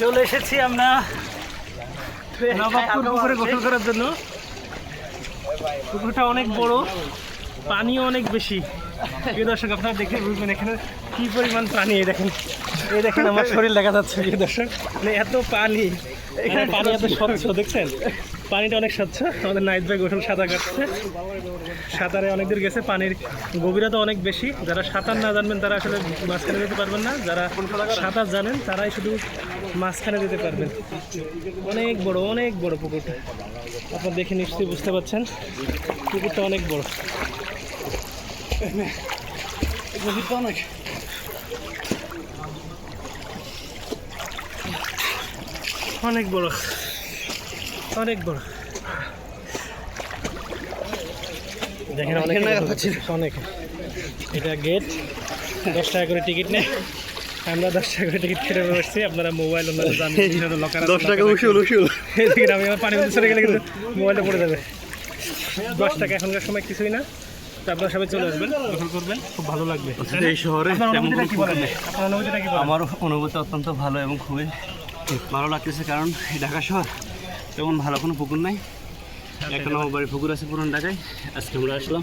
চলে এসেছি আমরা নবাবপুর পুকুরে গোসল করার জন্য। পুকুরটা অনেক বড়, পানিও অনেক বেশি। প্রিয় দর্শক, আপনারা দেখে বুঝবেন এখানে কি পরিমাণ পানি। এই দেখেন আমার শরীর দেখা যাচ্ছে। প্রিয় দর্শক, মানে এত পানি, এখানে পানি এত স্বচ্ছ, দেখছেন পানিটা অনেক স্বচ্ছ। আমাদের নাইট ভাই গোসল সাঁতার কাটছে, সাঁতারে অনেক দূর গেছে। পানির গভীরতা অনেক বেশি। যারা সাঁতার না জানবেন তারা আসলে মাঝখানে যেতে পারবেন না, যারা সাঁতার জানেন তারাই শুধু মাঝখানে যেতে পারবেন। অনেক বড় পুকুরটা, আপনারা দেখে নিশ্চয়ই বুঝতে পারছেন পুকুরটা অনেক বড়। অনেক বড়, অনেক বড়। দেখেন অনেক। এটা গেট, 10 টাকা করে টিকিট নেই। আমরা 10 টাকা করে টিকিট কেটে বসছি। আপনারা মোবাইল জানেন 10 টাকা উসুল। আমি আমার পানির মধ্যে চলে গেলে কিন্তু মোবাইলটা পড়ে যাবে। 10 টাকা এখনকার সময় কিছুই না। তো আপনারা সবাই চলে আসবেন, গোসল করবেন, খুব ভালো লাগবে। এই শহরে আমার অনুভূতি অত্যন্ত ভালো এবং খুবই ভালো লাগতেছে, কারণ এই ঢাকা শহর তেমন ভালো কোনো পুকুর নাই। একটা নবাববাড়ির পুকুর আছে পুরান ঢাকায়, আজকে আমরা আসলাম।